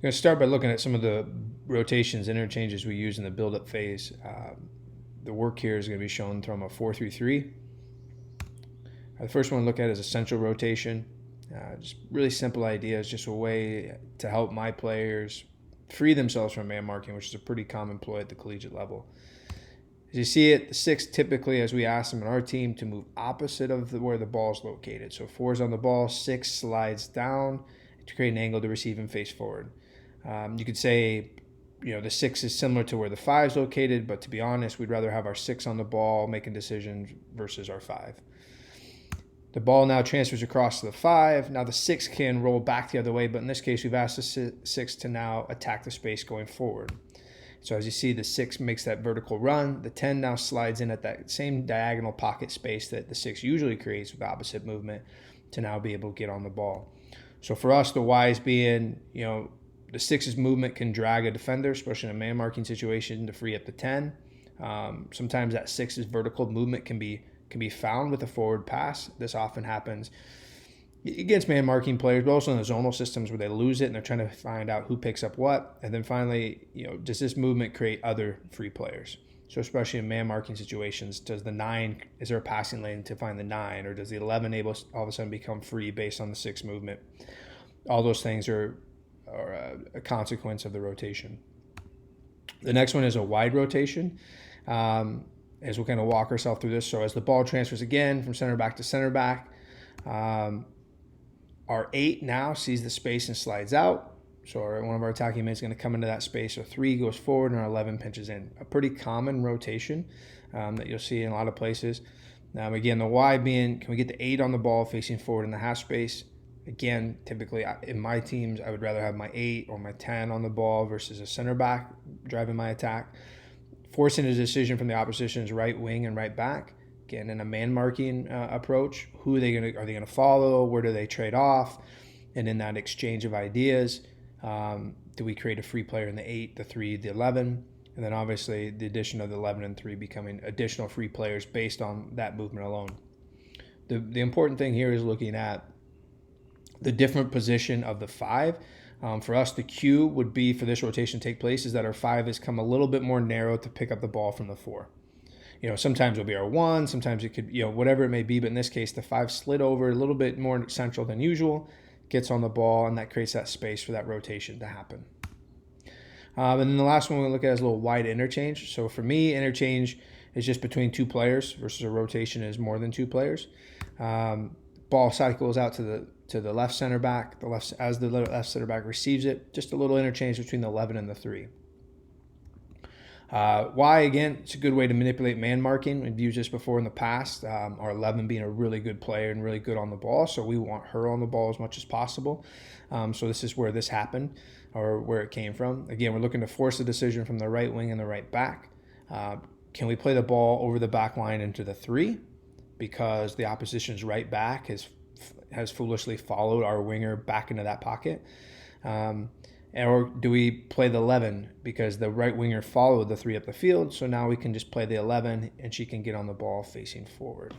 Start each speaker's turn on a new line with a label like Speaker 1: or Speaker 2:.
Speaker 1: going to start by looking at some of the rotations, interchanges we use in the build-up phase. The work here is going to be shown from a 4-3-3. The first one to look at is a central rotation. Just really simple idea. It's just a way to help my players free themselves from man marking, which is a pretty common ploy at the collegiate level. As you see it, the 6 typically, as we ask them in our team, to move opposite of where the ball is located. So 4 is on the ball, 6 slides down to create an angle to receive and face forward. You could say, the 6 is similar to where the 5 is located, but to be honest, we'd rather have our 6 on the ball making decisions versus our 5. The ball now transfers across to the 5. Now the 6 can roll back the other way, but in this case, we've asked the 6 to now attack the space going forward. So as you see, the 6 makes that vertical run. The 10 now slides in at that same diagonal pocket space that the 6 usually creates with opposite movement to now be able to get on the ball. So for us, the whys being, the 6's movement can drag a defender, especially in a man marking situation, to free up the 10. Sometimes that 6's vertical movement can be found with a forward pass. This often happens against man marking players, but also in the zonal systems where they lose it and they're trying to find out who picks up what. And then finally, does this movement create other free players? So especially in man marking situations, is there a passing lane to find the 9, or does the 11 all of a sudden become free based on the 6 movement? All those things are a consequence of the rotation. The next one is a wide rotation. As we'll kind of walk ourselves through this. So as the ball transfers again from center back to center back, our 8 now sees the space and slides out. So one of our attacking men is going to come into that space. So 3 goes forward and our 11 pinches in. A pretty common rotation that you'll see in a lot of places. Again, the why being, can we get the 8 on the ball facing forward in the half space? Again, typically in my teams, I would rather have my 8 or my 10 on the ball versus a center back driving my attack. Forcing a decision from the opposition's right wing and right back. Again, in a man marking approach, who are they going to follow? Where do they trade off? And in that exchange of ideas, do we create a free player in the 8, the 3, the 11? And then obviously the addition of the 11 and 3 becoming additional free players based on that movement alone. The important thing here is looking at the different position of the 5. For us, the cue would be for this rotation to take place is that our 5 has come a little bit more narrow to pick up the ball from the 4. Sometimes it'll be our 1, sometimes it could, whatever it may be. But in this case, the 5 slid over a little bit more central than usual, gets on the ball, and that creates that space for that rotation to happen. And then the last one we'll look at is a little wide interchange. So for me, interchange is just between 2 players versus a rotation is more than 2 players. Ball cycles out to the left center back. As the left center back receives it, just a little interchange between the 11 and the 3. Why, again, it's a good way to manipulate man marking. We've used this before in the past. Our 11 being a really good player and really good on the ball, so we want her on the ball as much as possible. So this is where this happened, or where it came from. Again, we're looking to force a decision from the right wing and the right back. Can we play the ball over the back line into the 3? Because the opposition's right back has foolishly followed our winger back into that pocket. Or do we play the 11 because the right winger followed the 3 up the field, so now we can just play the 11 and she can get on the ball facing forward.